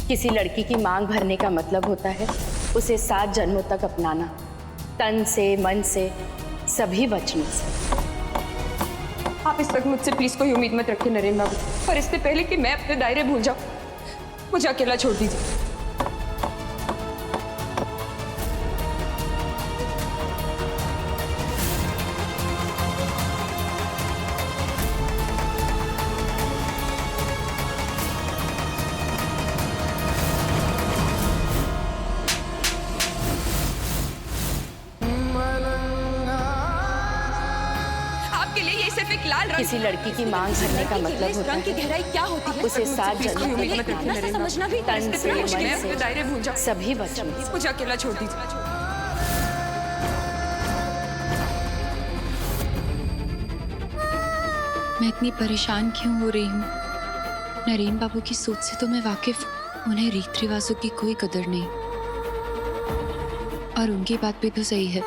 किसी लड़की की मांग भरने का मतलब होता है उसे 7 जन्मों तक अपनाना, तन से, मन से, सभी वचनों से। आप इस वक्त मुझसे प्लीज कोई उम्मीद मत रखिए नरेंद्र बाबू, पर इससे पहले कि मैं अपने दायरे भूल जाऊं, मुझे अकेला छोड़ दीजिए। किसी लड़की की मांग भरने का मतलब होता है की गहराई क्या होती है उसे 7 जन्मों तक अपनाना, समझना भी तन से, मन से, दायरे भूल जाऊं, सभी वचनों से। मुझे अकेला छोड़ दीजिए। मैं इतनी परेशान क्यों हो रही हूँ? नरेन बाबू की सोच से तो मैं वाकिफ हूँ। उन्हें रीत रिवाजों की कोई कदर नहीं, और उनकी बात भी तो सही है।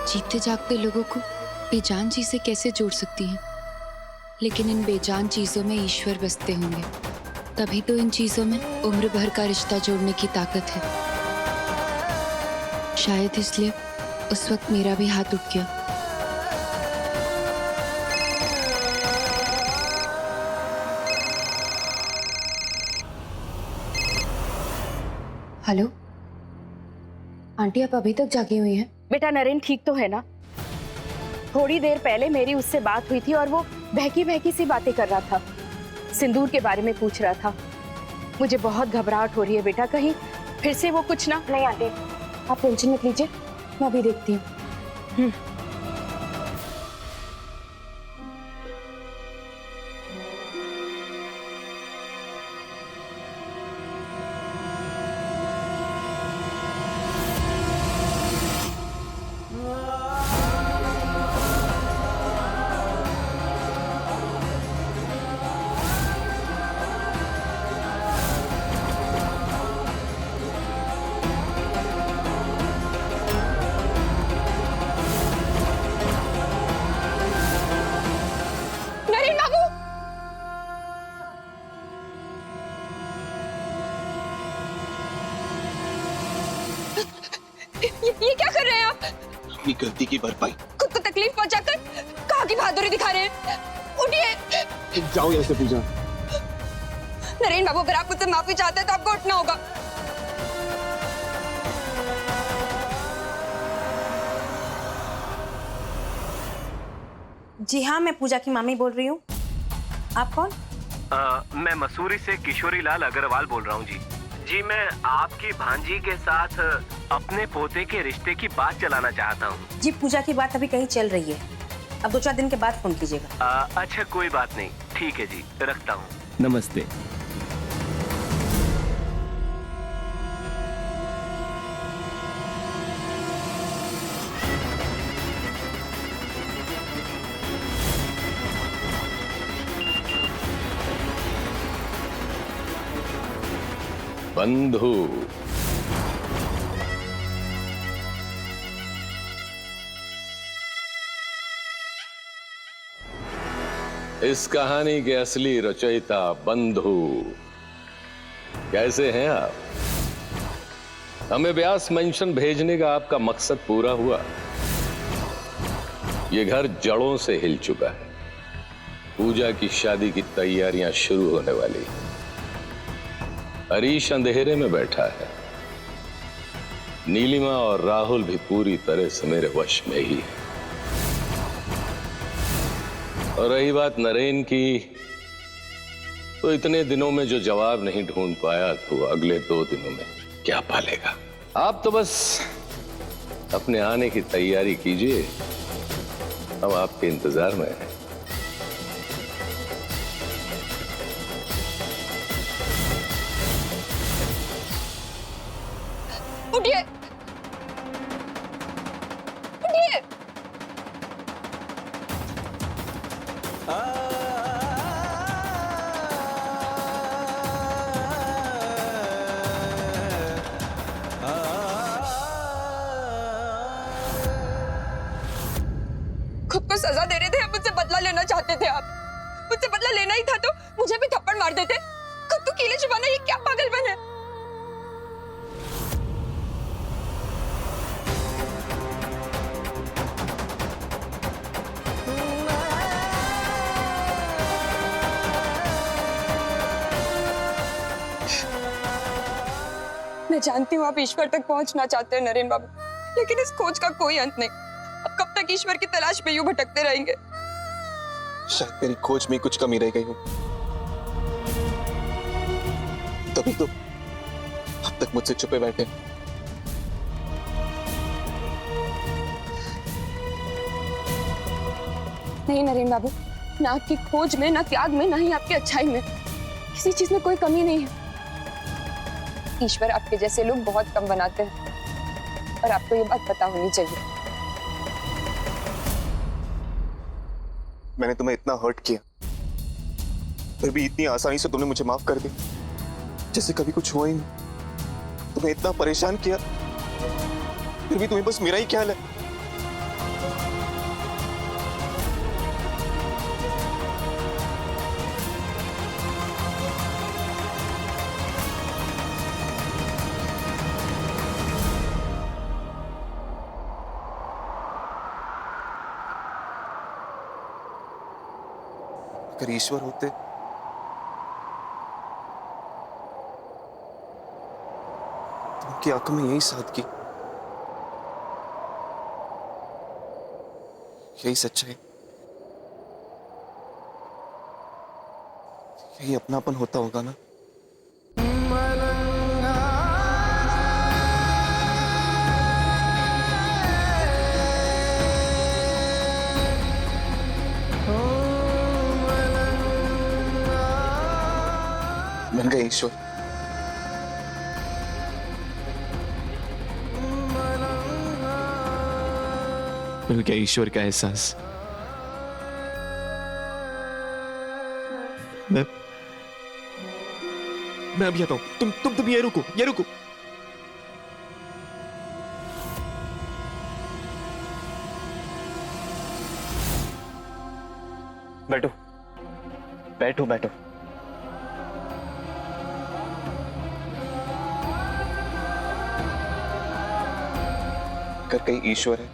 जीते जागते लोगों को बेजान चीजें कैसे जोड़ सकती हैं? लेकिन इन बेजान चीजों में ईश्वर बसते होंगे, तभी तो इन चीजों में उम्र भर का रिश्ता जोड़ने की ताकत है। शायद इसलिए उस वक्त मेरा भी हाथ उठ गया। हेलो आंटी, आप अभी तक जागी हुई हैं? बेटा नरेन ठीक तो है ना? थोड़ी देर पहले मेरी उससे बात हुई थी और वो बहकी बहकी सी बातें कर रहा था, सिंदूर के बारे में पूछ रहा था। मुझे बहुत घबराहट हो रही है बेटा, कहीं फिर से वो कुछ ना। नहीं आंटी, आप टेंशन मत लीजिए, मैं अभी देखती हूँ। ये क्या कर रहे हैं आप? अपनी गलती की भरपाई। खुद को तकलीफ पहुंचाकर कहाँ की बहादुरी दिखा रहे हैं? उठिए। जाओ यहाँ से पूजा। नरेन बाबू, अगर आप मुझसे माफी चाहते हैं तो आपको उठना होगा। जी हाँ, मैं पूजा की मामी बोल रही हूँ। आप कौन? मैं मसूरी से किशोरी लाल अग्रवाल बोल रहा हूँ जी। जी मैं आपकी भांजी के साथ अपने पोते के रिश्ते की बात चलाना चाहता हूँ। जी पूजा की बात अभी कहीं चल रही है, अब 2-4 दिन के बाद फोन कीजिएगा। अच्छा कोई बात नहीं, ठीक है जी, रखता हूँ। नमस्ते। बंधु, इस कहानी के असली रचयिता बंधु कैसे हैं आप? हमें व्यास मेंशन भेजने का आपका मकसद पूरा हुआ। ये घर जड़ों से हिल चुका है। पूजा की शादी की तैयारियां शुरू होने वाली। हरीश अंधेरे में बैठा है, नीलिमा और राहुल भी पूरी तरह से मेरे वश में ही है। और रही बात नरेन की, तो इतने दिनों में जो जवाब नहीं ढूंढ पाया तो अगले 2 दिनों में क्या पालेगा। आप तो बस अपने आने की तैयारी कीजिए, हम आपके इंतजार में हैं। उठिए, उठिए। खुद को सजा दे रहे थे, मुझसे बदला लेना चाहते थे आप। मुझसे बदला लेना ही था तो मुझे भी थप्पड़ मार देते, खुद तू कीले चुबाना ये क्या पागलपन है? मैं जानती हूँ आप ईश्वर तक पहुंचना चाहते हैं नरेन बाबू, लेकिन इस खोज का कोई अंत नहीं। अब कब तक ईश्वर की तलाश में यूं भटकते रहेंगे? शायद मेरी खोज में कुछ कमी रह गई हो, तभी तो अब तक मुझसे छुपे बैठे। नहीं नरेन बाबू, ना आपकी खोज में, ना त्याग में, ना ही आपकी अच्छाई में, किसी चीज में कोई कमी नहीं है। ईश्वर आपके जैसे लोग बहुत कम बनाते हैं और आपको ये बात पता होनी चाहिए। मैंने तुम्हें इतना हर्ट किया, फिर भी इतनी आसानी से तुमने मुझे माफ कर दिया, जैसे कभी कुछ हुआ ही नहीं। तुम्हें इतना परेशान किया, फिर भी तुम्हें बस मेरा ही ख्याल है। अगर ईश्वर होते तो उनकी आंखों में यही सादगी, यही सच्चाई, यही अपनापन होता होगा ना। बन गए ईश्वर। मिल गया ईश्वर का एहसास। मैं अभी आता हूं। तुम ये रुको, ये रुको। बैठो बैठो बैठो। अगर कहीं ईश्वर है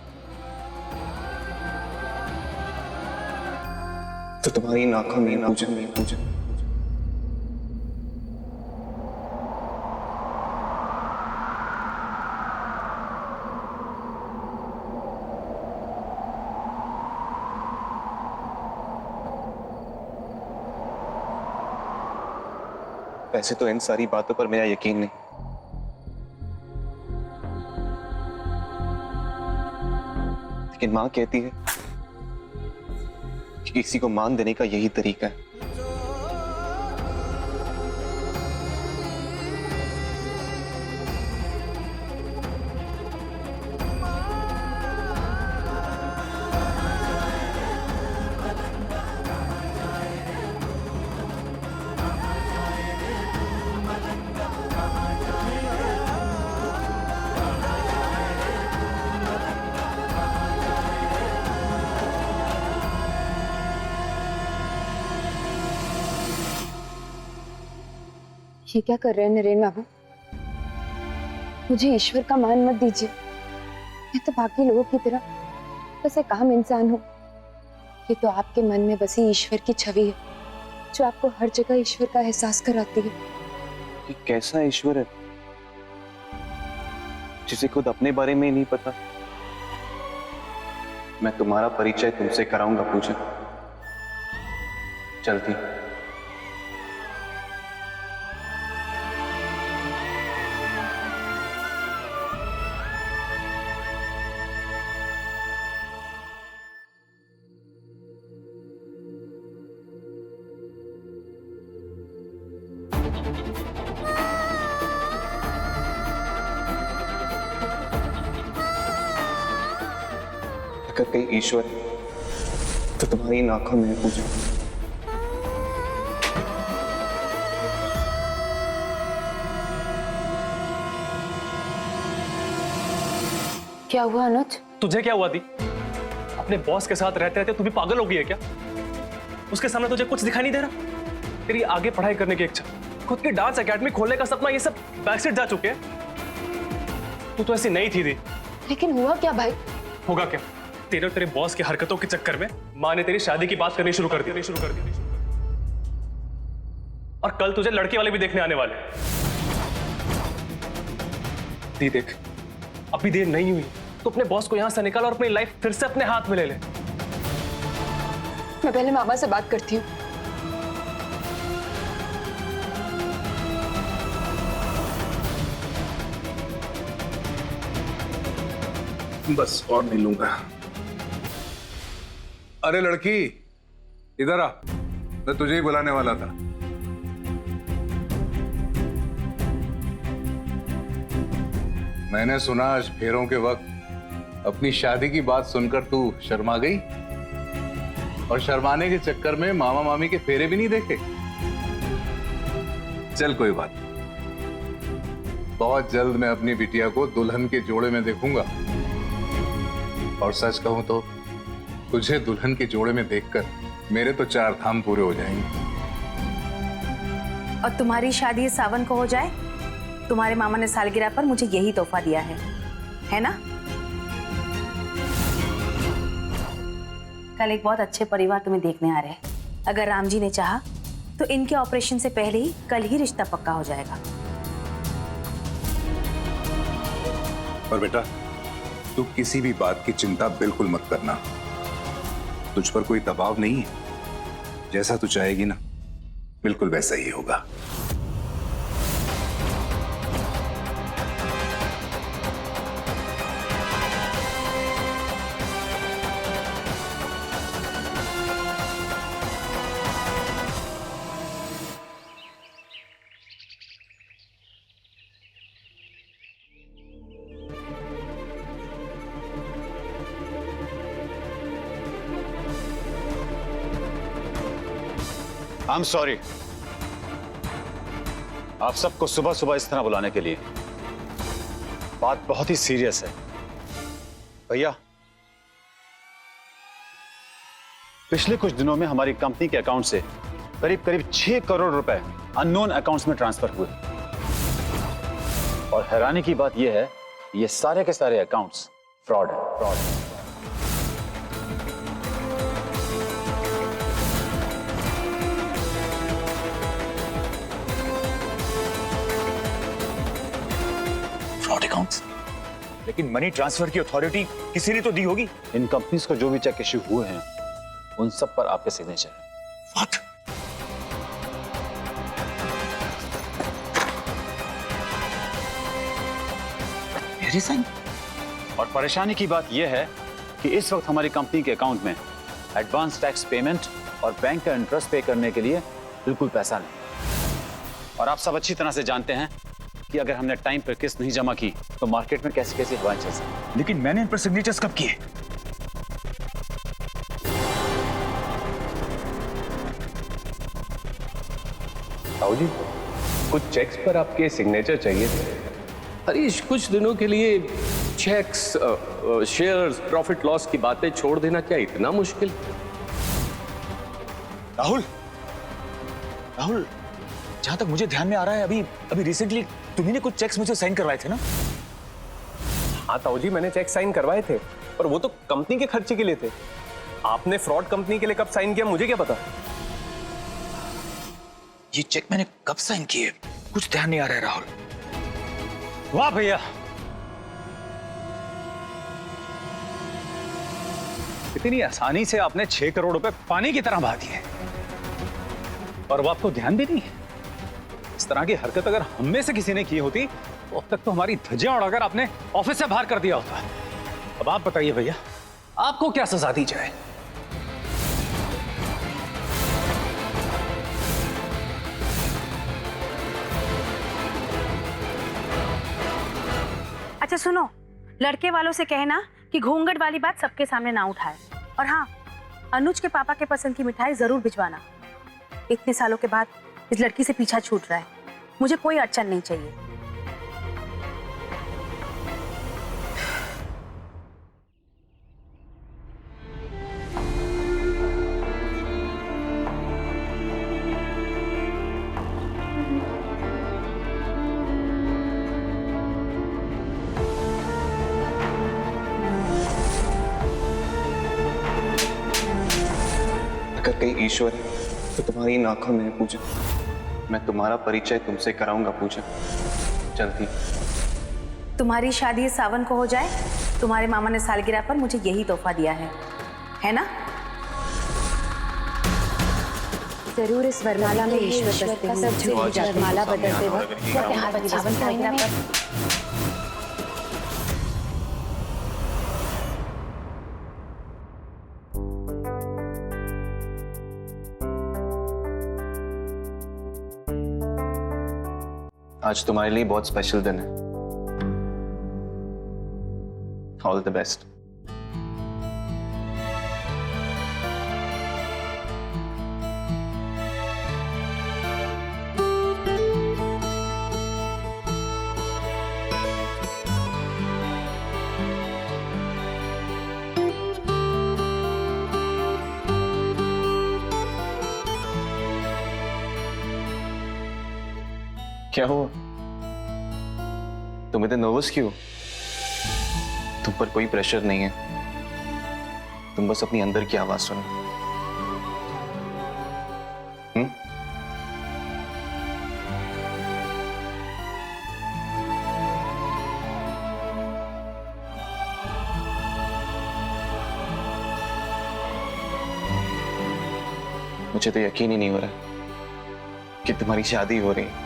तो तुम्हारी इन आंखों में पूजन। वैसे तो इन सारी बातों पर मेरा यकीन नहीं, लेकिन मां कहती है कि किसी को मान देने का यही तरीका है। ये क्या कर रहे हैं नरेन बाबू? मुझे ईश्वर का मान मत दीजिए। मैं तो बाकी लोगों की तरह बस एक आम इंसान हूँ। ये तो आपके मन में बसी ईश्वर की छवि है जो आपको हर जगह ईश्वर का एहसास कराती है। ये कैसा ईश्वर है जिसे खुद अपने बारे में ही नहीं पता? मैं तुम्हारा परिचय तुमसे कराऊंगा पूजा। चलती। अगर कहीं ईश्वर तो तुम्हारी इन आंखों में पूजा। क्या हुआ अनुज? तुझे क्या हुआ थी? अपने बॉस के साथ रहते रहते तू भी पागल हो गई है क्या? उसके सामने तुझे कुछ दिखाई नहीं दे रहा? तेरी आगे पढ़ाई करने की इच्छा, खुद की डांस एकेडमी खोलने का सपना, ये सब बैकसीट जा चुके हैं। तू तो ऐसी नहीं थी दी। लेकिन हुआ क्या भाई? होगा क्या? तेरे और तेरे बॉस की हरकतों के चक्कर में माँ ने तेरी शादी की बात करनी शुरू कर दी। और कल तुझे लड़के वाले भी देखने आने वाले। दी देख, अभी देर नहीं हुई तो अपने बॉस को यहां से निकाल और अपनी लाइफ फिर से अपने हाथ में ले ले। मैं पहले मामा से बात करती हूँ। बस और नहीं लूंगा। अरे लड़की, इधर आ, मैं तुझे ही बुलाने वाला था। मैंने सुना आज फेरों के वक्त अपनी शादी की बात सुनकर तू शर्मा गई, और शर्माने के चक्कर में मामा मामी के फेरे भी नहीं देखे। चल कोई बात नहीं, बहुत जल्द मैं अपनी बिटिया को दुल्हन के जोड़े में देखूंगा। और सच कहूं तो तुझे दुल्हन के जोड़े में देखकर मेरे तो 4 धाम पूरे हो जाएंगे। और तुम्हारी शादी सावन को हो जाए। तुम्हारे मामा ने सालगिरह पर मुझे यही तोहफा दिया है ना? कल एक बहुत अच्छे परिवार तुम्हें देखने आ रहे हैं। अगर राम जी ने चाहा तो इनके ऑपरेशन से पहले ही कल ही रिश्ता पक्का हो जाएगा। और बेटा, तू किसी भी बात की चिंता बिल्कुल मत करना। तुझ पर कोई दबाव नहीं है। जैसा तू चाहेगी ना, बिल्कुल वैसा ही होगा। I'm sorry, आप सबको सुबह सुबह इस तरह बुलाने के लिए। बात बहुत ही सीरियस है। भैया, पिछले कुछ दिनों में हमारी कंपनी के अकाउंट से करीब 6 करोड़ रुपए अननोन अकाउंट्स में ट्रांसफर हुए। और हैरानी की बात यह है, ये सारे के सारे अकाउंट्स फ्रॉड है। लेकिन मनी ट्रांसफर की अथॉरिटी किसी ने तो दी होगी। इन कंपनीज को जो भी चेक इश्यू हुए हैं, उन सब पर आपके सिग्नेचर है। What? मेरे साइन? और परेशानी की बात यह है कि इस वक्त हमारी कंपनी के अकाउंट में एडवांस टैक्स पेमेंट और बैंक का इंटरेस्ट पे करने के लिए बिल्कुल पैसा नहीं। और आप सब अच्छी तरह से जानते हैं कि अगर हमने टाइम पर किस्त नहीं जमा की तो मार्केट में कैसे कैसे हवाएं चल सकती। लेकिन मैंने इन पर सिग्नेचर्स कब किए? ताऊ जी, कुछ चेक्स पर आपके सिग्नेचर चाहिए थे। हरीश, कुछ दिनों के लिए चेक्स, शेयर्स, प्रॉफिट लॉस की बातें छोड़ देना क्या इतना मुश्किल? राहुल, जहां तक मुझे ध्यान में आ रहा है, अभी रिसेंटली तुम्ही ने कुछ चेक्स मुझे साइन करवाए थे ना? हाँ ताऊ जी, मैंने चेक साइन करवाए थे, पर वो तो कंपनी के खर्चे के लिए थे। आपने फ्रॉड कंपनी के लिए कब साइन किया, मुझे क्या पता। ये चेक मैंने कब साइन किए, कुछ ध्यान नहीं आ रहा है राहुल। वाह भैया, इतनी आसानी से आपने 6 करोड़ रुपए पानी की तरह बहा दिए, और वो आपको ध्यान भी नहीं है। इस तरह की हरकत अगर हम में से किसी ने की होती तो अब तक तो हमारी धज्जियां उड़ाकर आपने ऑफिस से बाहर कर दिया होता। अब आप बताइए भैया, आपको क्या सजा दी जाए? अच्छा सुनो, लड़के वालों से कहना कि घूंघट वाली बात सबके सामने ना उठाए। और हाँ, अनुज के पापा के पसंद की मिठाई जरूर भिजवाना। इतने सालों के बाद इस लड़की से पीछा छूट रहा है, मुझे कोई अड़चन नहीं चाहिए। अगर कहीं ईश्वर है तो तुम्हारी इन आंखों में है पूजा। मैं तुम्हारा परिचय तुमसे कराऊंगा पूजा, जल्दी। तुम्हारी शादी सावन को हो जाए, तुम्हारे मामा ने सालगिरह पर मुझे यही तोहफा दिया है ना? जरूर इस वरमाला में ईश्वर बसते हैं। सब झूठ जात माला बदलते वक्त सावन सालगिरह पर आज तुम्हारे लिए बहुत स्पेशल दिन है। All the best. क्या हुआ? तुम इतने नर्वस क्यों? तुम पर कोई प्रेशर नहीं है, तुम बस अपनी अंदर की आवाज सुनो। मुझे तो यकीन ही नहीं हो रहा कि तुम्हारी शादी हो रही है।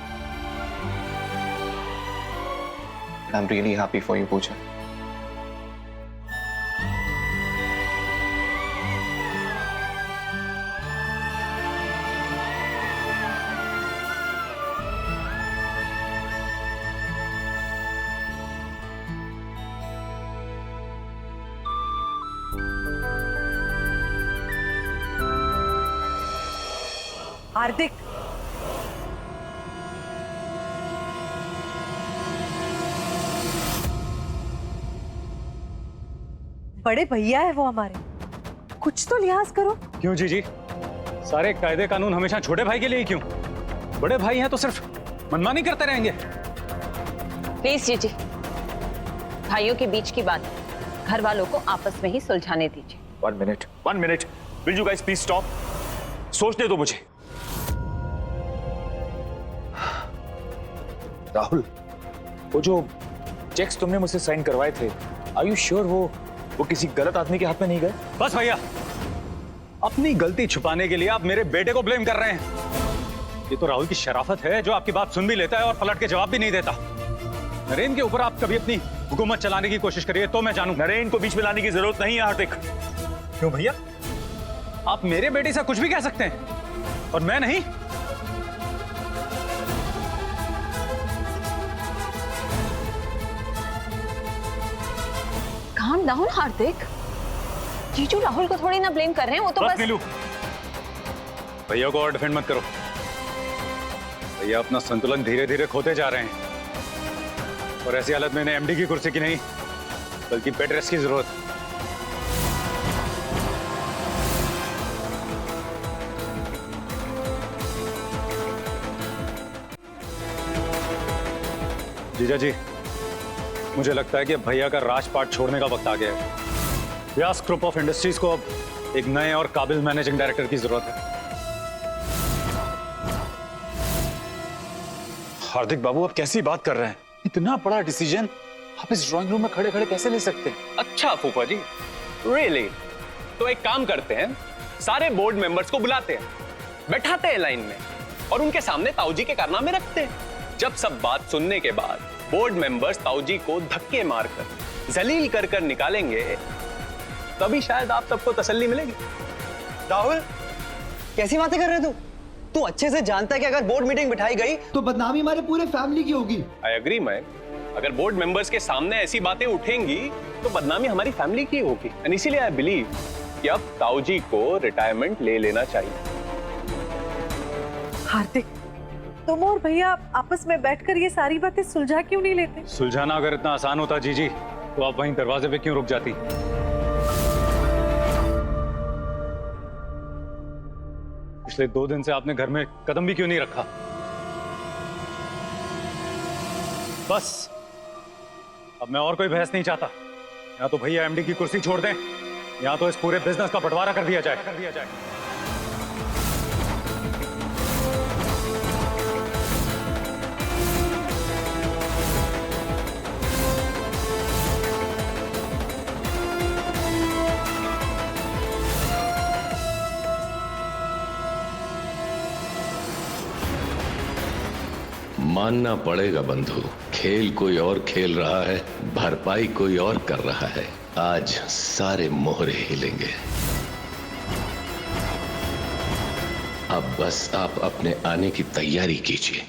I'm really happy for you, Pooja. हार्दिक, बड़े भैया है वो हमारे, कुछ तो लिहाज करो। क्यों जीजी? सारे कायदे कानून हमेशा छोटे भाई के लिए ही क्यों? बड़े भाई हैं तो सिर्फ मनमानी करते रहेंगे। प्लीज जीजी, भाइयों के बीच की बात घर वालों को आपस में ही सुलझाने दीजिए। One minute will you guys please stop? सोचने दो मुझे। राहुल, वो जो चेक्स तुमने मुझसे साइन करवाए थे, आर यू श्योर वो किसी गलत आदमी के हाथ में नहीं गए? बस भैया, अपनी गलती छुपाने के लिए आप मेरे बेटे को ब्लेम कर रहे हैं। ये तो राहुल की शराफत है जो आपकी बात सुन भी लेता है और पलट के जवाब भी नहीं देता। नरेन के ऊपर आप कभी अपनी हुकूमत चलाने की कोशिश करिए तो मैं जानूं। नरेन को बीच में लाने की जरूरत नहीं है हार्दिक। क्यों भैया? आप मेरे बेटे से कुछ भी कह सकते हैं और मैं नहीं? काम डाउन हार्दिक, जीजू राहुल को थोड़ी ना ब्लेम कर रहे हैं, वो तो बस नीलू, भैया को और डिफेंड मत करो। भैया अपना संतुलन धीरे धीरे खोते जा रहे हैं और ऐसी हालत में इन्हें एमडी की कुर्सी की नहीं बल्कि बेड रेस्ट की जरूरत है। जीजा जी, मुझे लगता है कि भैया का राजपाट छोड़ने का वक्त आ गया है। व्यास ग्रुप ऑफ इंडस्ट्रीज को अब एक नए और काबिल मैनेजिंग डायरेक्टर की जरूरत है। हार्दिक बाबू, आप कैसी बात कर रहे हैं? इतना बड़ा डिसीजन आप इस ड्राइंग रूम में खड़े खड़े कैसे ले सकते हैं? अच्छा फूफा जी, रियली? तो एक काम करते हैं, सारे बोर्ड मेंबर्स को बुलाते हैं, बैठाते हैं लाइन में और उनके सामने ताऊजी के कारनामे रखते हैं। जब सब बात सुनने के बाद बोर्ड मेंबर्स ताऊजी को धक्के मारकर जलील कर कर निकालेंगे, तभी शायद आप सबको तसल्ली मिलेगी। राहुल, कैसी बातें कर रहे तू अच्छे से जानता है कि अगर बोर्ड मीटिंग बिठाई गई तो बदनामी हमारे पूरे फैमिली की होगी। आई एग्री मैं, अगर बोर्ड मेंबर्स के सामने ऐसी बातें उठेंगी तो बदनामी हमारी फैमिली की होगी। एंड इसीलिए आई बिलीव कि अब ताऊजी को रिटायरमेंट ले लेना चाहिए। हार्दिक, तुम और भैया आपस में बैठकर ये सारी बातें सुलझा क्यों नहीं लेते? सुलझाना अगर इतना आसान होता जीजी तो आप वहीं दरवाजे पे क्यों रुक जाती? पिछले 2 दिन से आपने घर में कदम भी क्यों नहीं रखा? बस अब मैं और कोई बहस नहीं चाहता। या तो भैया एमडी की कुर्सी छोड़ दें या तो इस पूरे बिजनेस का बंटवारा कर दिया जाए। मानना पड़ेगा बंधु, खेल कोई और खेल रहा है, भरपाई कोई और कर रहा है। आज सारे मोहरे हिलेंगे। अब बस आप अपने आने की तैयारी कीजिए।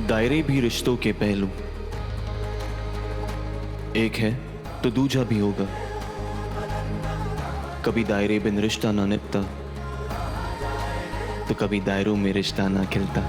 दायरे भी रिश्तों के पहलू, एक है तो दूजा भी होगा। कभी दायरे बिन रिश्ता ना निभता, तो कभी दायरों में रिश्ता ना खिलता।